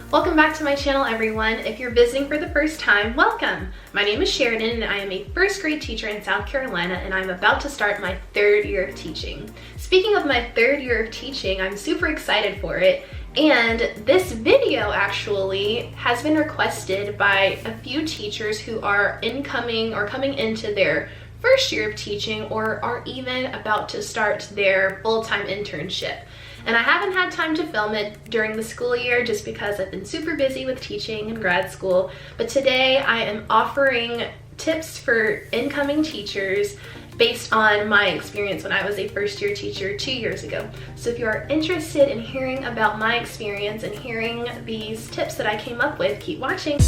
Welcome back to my channel, everyone. If you're visiting for the first time, welcome. My name is Sharidan and I am a first grade teacher in South Carolina, and I'm about to start my third year of teaching. Speaking of my third year of teaching, I'm super excited for it. And this video actually has been requested by a few teachers who are incoming or coming into their first year of teaching or are even about to start their full-time internship. And I haven't had time to film it during the school year just because I've been super busy with teaching and grad school. But today I am offering tips for incoming teachers based on my experience when I was a first year teacher 2 years ago. So if you are interested in hearing about my experience and hearing these tips that I came up with, keep watching.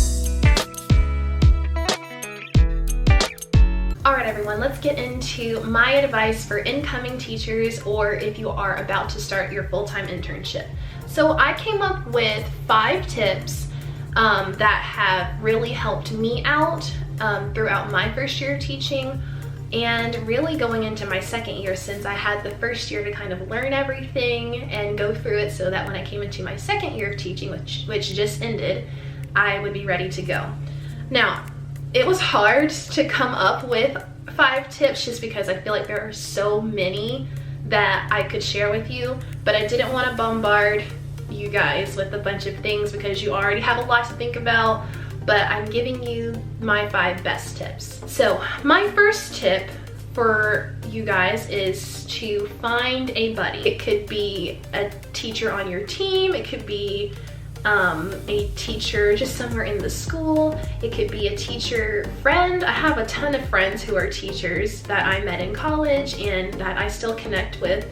Alright everyone, let's get into my advice for incoming teachers or if you are about to start your full-time internship. So I came up with 5 tips that have really helped me out throughout my first year of teaching and really going into my second year, since I had the first year to kind of learn everything and go through it so that when I came into my second year of teaching, which just ended, I would be ready to go. Now, it was hard to come up with 5 tips just because I feel like there are so many that I could share with you, but I didn't want to bombard you guys with a bunch of things because you already have a lot to think about, but I'm giving you my 5 best tips. So my first tip for you guys is to find a buddy. It could be a teacher on your team, it could be a teacher just somewhere in the school, it could be a teacher friend. I have a ton of friends who are teachers that I met in college and that I still connect with.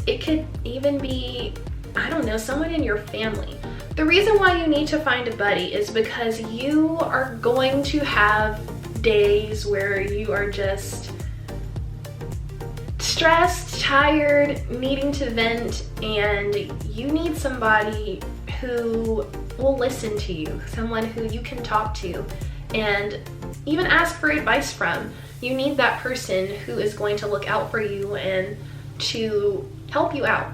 It could even be, I don't know, someone in your family. The reason why you need to find a buddy is because you are going to have days where you are just stressed, tired, needing to vent, and you need somebody who will listen to you, someone who you can talk to and even ask for advice from. You need that person who is going to look out for you and to help you out.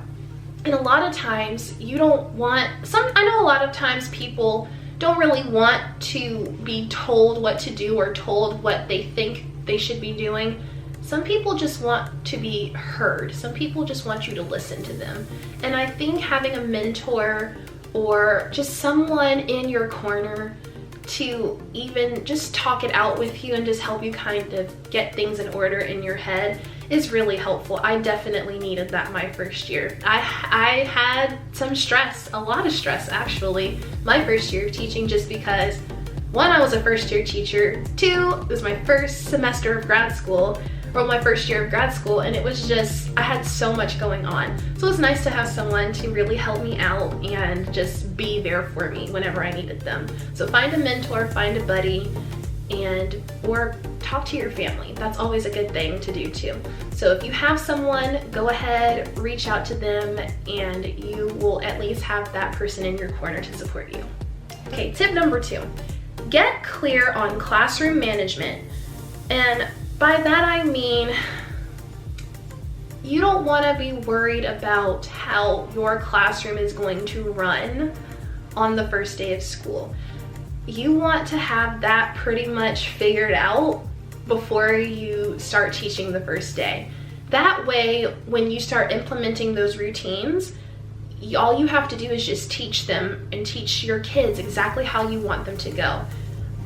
And a lot of times you don't want, I know a lot of times people don't really want to be told what to do or told what they think they should be doing. Some people just want to be heard. Some people just want you to listen to them. And I think having a mentor or just someone in your corner to even just talk it out with you and just help you kind of get things in order in your head is really helpful. I definitely needed that my first year. I had some stress, a lot of stress actually, my first year of teaching, just because 1, I was a first year teacher, 2, it was my first semester of grad school, or my first year of grad school, and it was just, I had so much going on. So it was nice to have someone to really help me out and just be there for me whenever I needed them. So find a mentor, find a buddy, or talk to your family. That's always a good thing to do too. So if you have someone, go ahead, reach out to them, and you will at least have that person in your corner to support you. Okay, tip number 2, get clear on classroom management. And by that I mean, you don't want to be worried about how your classroom is going to run on the first day of school. You want to have that pretty much figured out before you start teaching the first day. That way, when you start implementing those routines, all you have to do is just teach them and teach your kids exactly how you want them to go.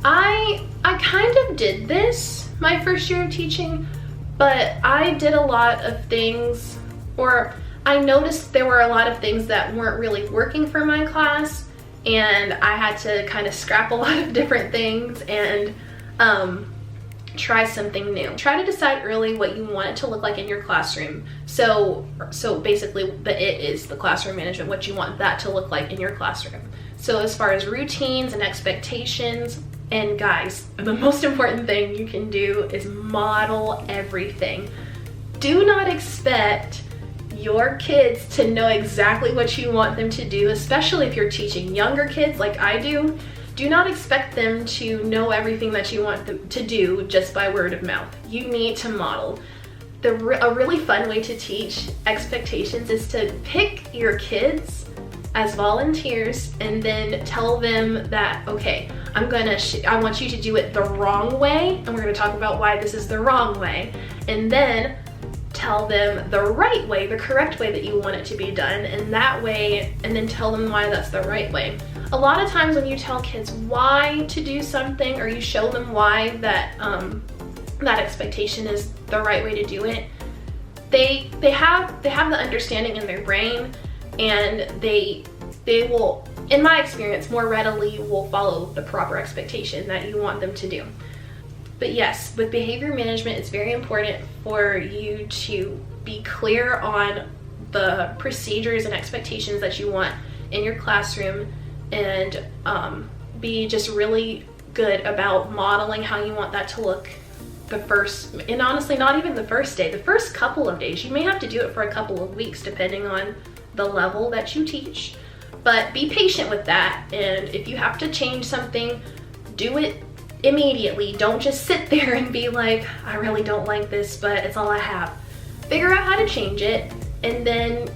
I kind of did this my first year of teaching, but I did a lot of things, or I noticed there were a lot of things that weren't really working for my class, and I had to kind of scrap a lot of different things and try something new. Try to decide early what you want it to look like in your classroom. So basically the it is the classroom management, what you want that to look like in your classroom. So as far as routines and expectations, and guys, the most important thing you can do is model everything. Do not expect your kids to know exactly what you want them to do, especially if you're teaching younger kids like I do. Do not expect them to know everything that you want them to do just by word of mouth. You need to model. A really fun way to teach expectations is to pick your kids as volunteers, and then tell them that, okay, I want you to do it the wrong way, and we're gonna talk about why this is the wrong way, and then tell them the right way, the correct way that you want it to be done, and that way, and then tell them why that's the right way. A lot of times when you tell kids why to do something, or you show them why that that expectation is the right way to do it, they have the understanding in their brain, and they will, in my experience, more readily will follow the proper expectation that you want them to do. But yes, with behavior management, it's very important for you to be clear on the procedures and expectations that you want in your classroom, and be just really good about modeling how you want that to look the first, and honestly, not even the first day, the first couple of days. You may have to do it for a couple of weeks depending on the level that you teach, but be patient with that. And if you have to change something, do it immediately. Don't just sit there and be like, I really don't like this, but it's all I have. Figure out how to change it, and then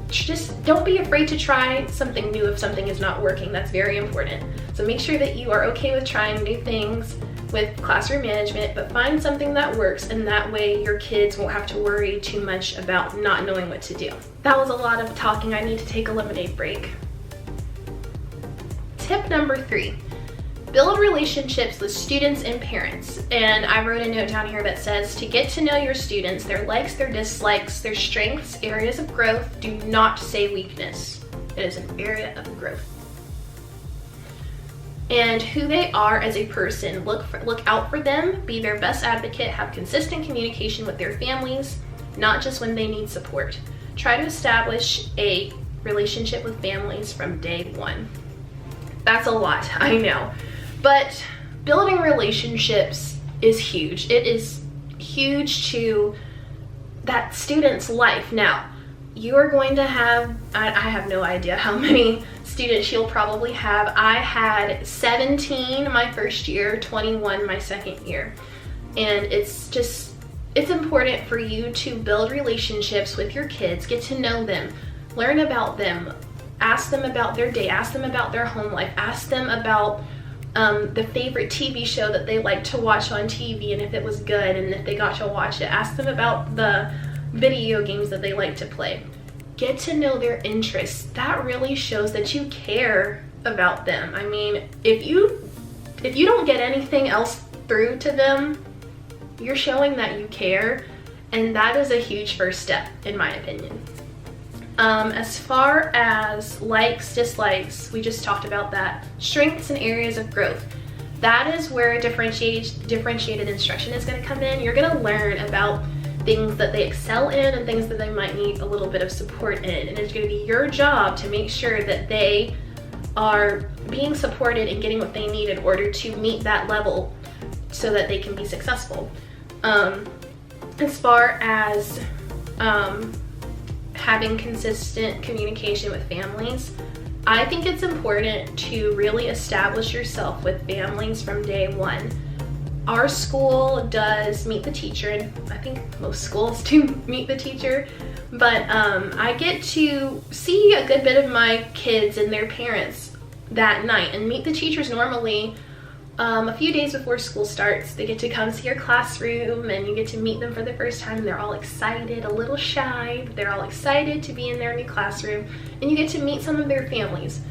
just don't be afraid to try something new if something is not working. That's very important. So make sure that you are okay with trying new things with classroom management, but find something that works, and that way your kids won't have to worry too much about not knowing what to do. That was a lot of talking. I need to take a lemonade break. Tip number 3, build relationships with students and parents. And I wrote a note down here that says to get to know your students, their likes, their dislikes, their strengths, areas of growth. Do not say weakness. It is an area of growth. And who they are as a person. Look out for them, be their best advocate, have consistent communication with their families, not just when they need support. Try to establish a relationship with families from day one. That's a lot, I know. But building relationships is huge. It is huge to that student's life. Now, you are going to have, I have no idea how many students you'll probably have. I had 17 my first year, 21 my second year. And it's important for you to build relationships with your kids, get to know them, learn about them, ask them about their day, ask them about their home life, ask them about the favorite TV show that they like to watch on TV, and if it was good and if they got to watch it. Ask them about the video games that they like to play. Get to know their interests. That really shows that you care about them. I mean, if you don't get anything else through to them, you're showing that you care, and that is a huge first step, in my opinion. As far as likes, dislikes, we just talked about that. Strengths and areas of growth. That is where differentiated instruction is going to come in. You're going to learn about things that they excel in and things that they might need a little bit of support in. And it's going to be your job to make sure that they are being supported and getting what they need in order to meet that level so that they can be successful. As far as having consistent communication with families, I think it's important to really establish yourself with families from day one. Our school does meet the teacher, and I think most schools do meet the teacher, but I get to see a good bit of my kids and their parents that night and meet the teachers normally a few days before school starts. They get to come see your classroom, and you get to meet them for the first time, and they're all excited, a little shy, but they're all excited to be in their new classroom, and you get to meet some of their families.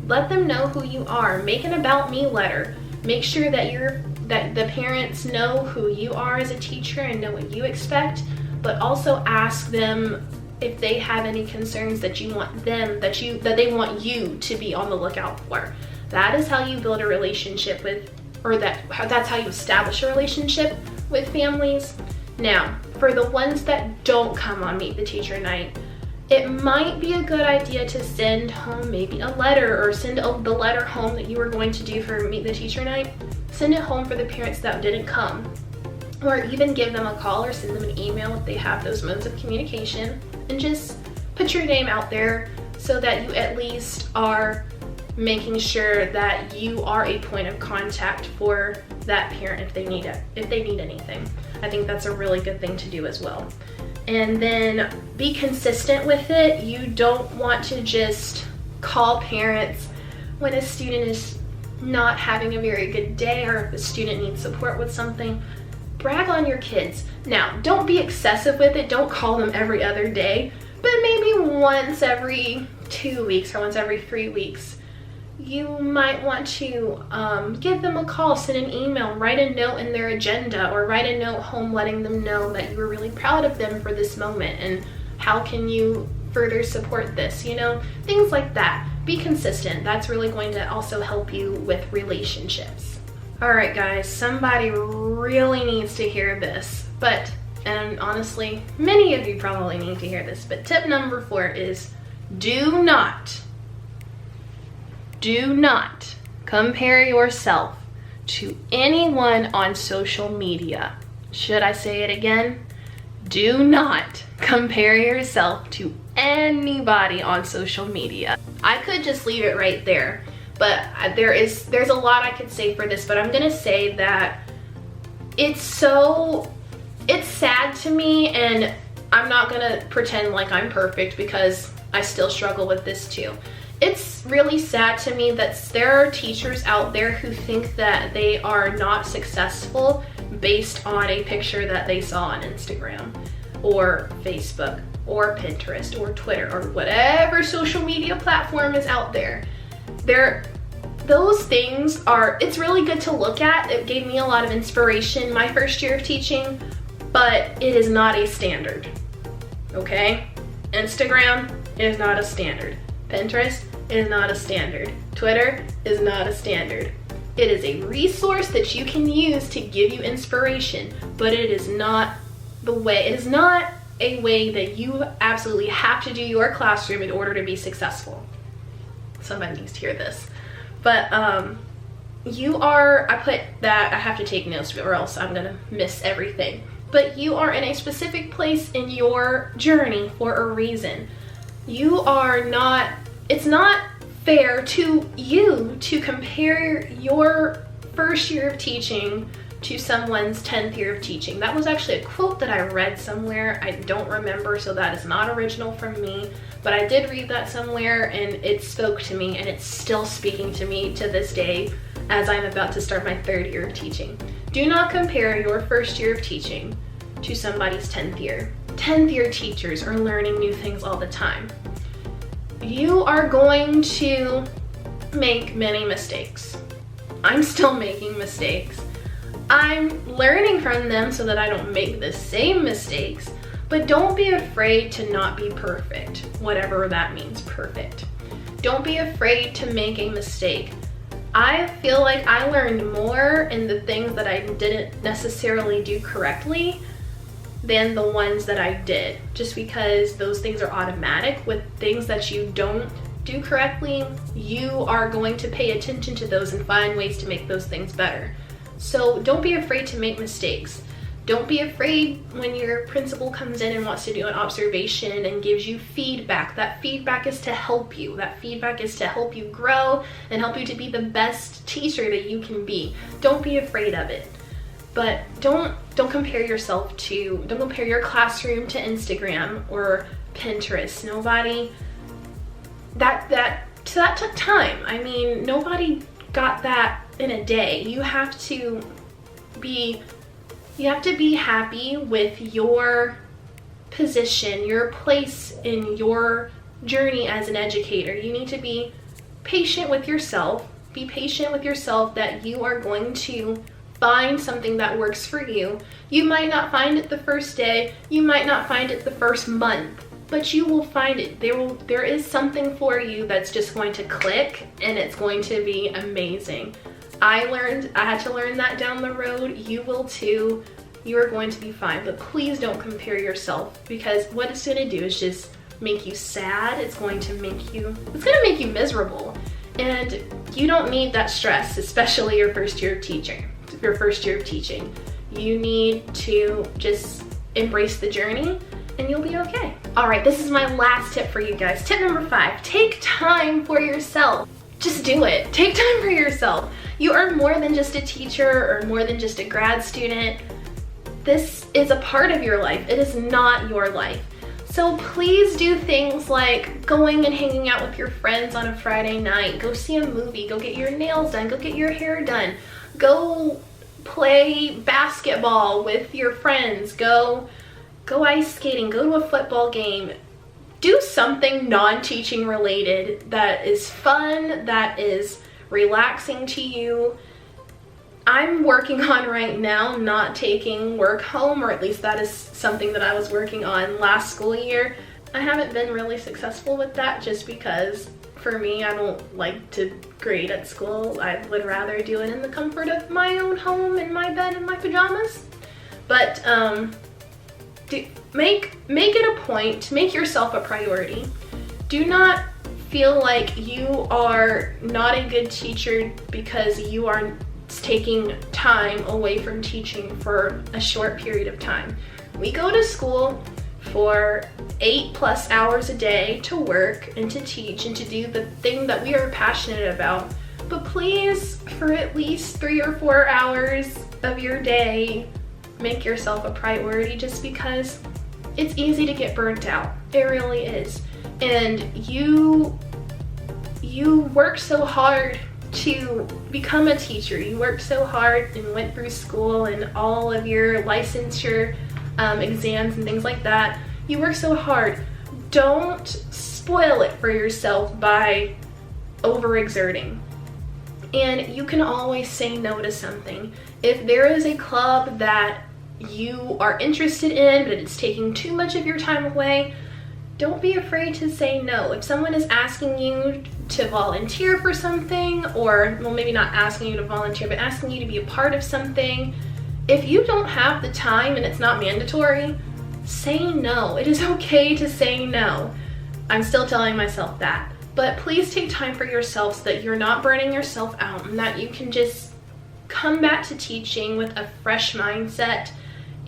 Let them know who you are. Make an about me letter. Make sure that the parents know who you are as a teacher and know what you expect, but also ask them if they have any concerns that you want them, that they want you to be on the lookout for. That is how you build a relationship with, or that's how you establish a relationship with families. Now, for the ones that don't come on Meet the Teacher night, it might be a good idea to send home maybe a letter, or send the letter home that you were going to do for Meet the Teacher night. Send it home for the parents that didn't come, or even give them a call or send them an email if they have those modes of communication, and just put your name out there so that you at least are making sure that you are a point of contact for that parent if they need anything. I think that's a really good thing to do as well. And then be consistent with it. You don't want to just call parents when a student is not having a very good day, or if a student needs support with something. Brag on your kids. Now, don't be excessive with it. Don't call them every other day, but maybe once every 2 weeks or once every 3 weeks. You might want to give them a call, send an email, write a note in their agenda, or write a note home letting them know that you were really proud of them for this moment and how can you further support this, you know, things like that. Be consistent. That's really going to also help you with relationships. All right, guys, somebody really needs to hear this, and honestly, many of you probably need to hear this, but tip number 4 is do not compare yourself to anyone on social media. Should I say it again? Do not compare yourself to anybody on social media. I could just leave it right there, but there's a lot I could say for this, but I'm gonna say that it's sad to me, and I'm not gonna pretend like I'm perfect because I still struggle with this too. It's really sad to me that there are teachers out there who think that they are not successful based on a picture that they saw on Instagram or Facebook or Pinterest or Twitter or whatever social media platform is out there. Those things it's really good to look at. It gave me a lot of inspiration my first year of teaching, but it is not a standard, okay? Instagram is not a standard. Pinterest is not a standard. Twitter is not a standard. It is a resource that you can use to give you inspiration, but it is not a way that you absolutely have to do your classroom in order to be successful. Somebody needs to hear this. But I have to take notes or else I'm gonna miss everything. But you are in a specific place in your journey for a reason. It's not fair to you to compare your first year of teaching to someone's 10th year of teaching. That was actually a quote that I read somewhere. I don't remember, so that is not original from me, but I did read that somewhere and it spoke to me, and it's still speaking to me to this day as I'm about to start my 3rd year of teaching. Do not compare your first year of teaching to somebody's 10th year. 10th year teachers are learning new things all the time. You are going to make many mistakes. I'm still making mistakes. I'm learning from them so that I don't make the same mistakes, but don't be afraid to not be perfect, whatever that means, perfect. Don't be afraid to make a mistake. I feel like I learned more in the things that I didn't necessarily do correctly than the ones that I did, just because those things are automatic. With things that you don't do correctly, you are going to pay attention to those and find ways to make those things better. So don't be afraid to make mistakes. Don't be afraid when your principal comes in and wants to do an observation and gives you feedback. That feedback is to help you. That feedback is to help you grow and help you to be the best teacher that you can be. Don't be afraid of it. But don't compare yourself to, don't compare your classroom to Instagram or Pinterest. That took time. I mean, nobody got that in a day. You have to be happy with your position, your place in your journey as an educator. You need to be patient with yourself. Be patient with yourself that you are going to find something that works for you. You might not find it the first day, you might not find it the first month, but you will find it. There is something for you that's just going to click, and it's going to be amazing. I had to learn that down the road. You will too. You are going to be fine, but please don't compare yourself, because what it's going to do is just make you sad. It's going to make you miserable, and you don't need that stress, especially your first year of teaching. You need to just embrace the journey and you'll be okay. All right, this is my last tip for you guys. Tip number 5, take time for yourself. Just do it. Take time for yourself. You are more than just a teacher or more than just a grad student. This is a part of your life. It is not your life. So please do things like going and hanging out with your friends on a Friday night, go see a movie, go get your nails done, go get your hair done, go play basketball with your friends, go ice skating, go to a football game. Do something non-teaching related that is fun, that is relaxing to you. I'm working on right now not taking work home, or at least that is something that I was working on last school year. I haven't been really successful with that just because for me, I don't like to grade at school. I would rather do it in the comfort of my own home, in my bed, in my pajamas. But make it a point, make yourself a priority. Do not feel like you are not a good teacher because you are taking time away from teaching for a short period of time. We go to school for 8+ hours a day to work and to teach and to do the thing that we are passionate about. But please, for at least 3 or 4 hours of your day, make yourself a priority, just because it's easy to get burnt out. It really is. And you work so hard to become a teacher. You worked so hard and went through school and all of your licensure exams and things like that. You work so hard. Don't spoil it for yourself by overexerting. And you can always say no to something. If there is a club that you are interested in but it's taking too much of your time away, don't be afraid to say no. If someone is asking you to volunteer for something, or, well, maybe not asking you to volunteer, but asking you to be a part of something, if you don't have the time and it's not mandatory, say no. It is okay to say no. I'm still telling myself that. But please take time for yourself so that you're not burning yourself out and that you can just come back to teaching with a fresh mindset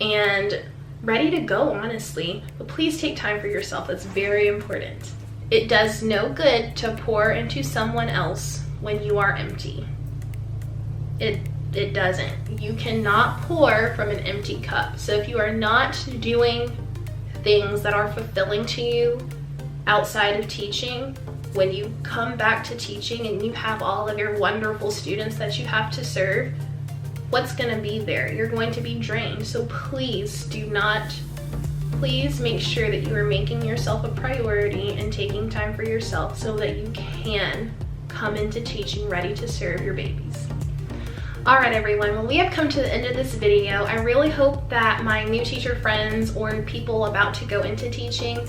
and ready to go, honestly. But please take time for yourself. That's very important. It does no good to pour into someone else when you are empty. It doesn't. You cannot pour from an empty cup. So if you are not doing things that are fulfilling to you outside of teaching, when you come back to teaching and you have all of your wonderful students that you have to serve, what's going to be there? You're going to be drained. So please make sure that you are making yourself a priority and taking time for yourself so that you can come into teaching ready to serve your babies. Alright everyone, well, we have come to the end of this video. I really hope that my new teacher friends or people about to go into teaching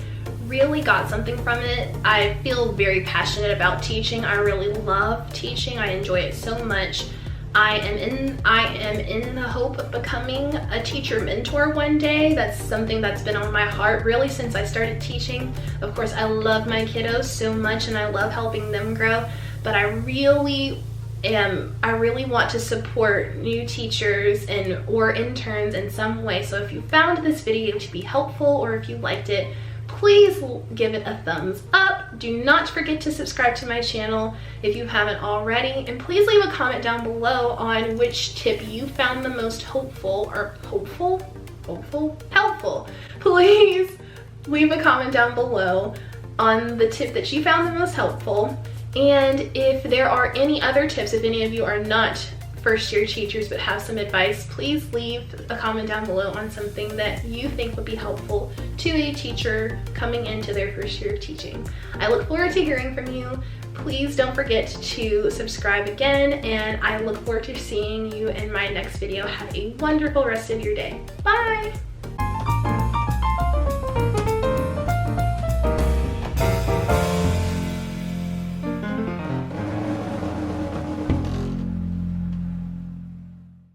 really got something from it. I feel very passionate about teaching. I really love teaching. I enjoy it so much. I am in the hope of becoming a teacher mentor one day. That's something that's been on my heart really since I started teaching. Of course, I love my kiddos so much and I love helping them grow, but I really want to support new teachers or interns in some way. So if you found this video to be helpful or if you liked it, please give it a thumbs up. Do not forget to subscribe to my channel if you haven't already, and please leave a comment down below on which tip you found the most helpful. Please leave a comment down below on the tip that you found the most helpful. And if there are any other tips, if any of you are not first-year teachers but have some advice, please leave a comment down below on something that you think would be helpful to a teacher coming into their first year of teaching. I look forward to hearing from you. Please don't forget to subscribe again, and I look forward to seeing you in my next video. Have a wonderful rest of your day. Bye!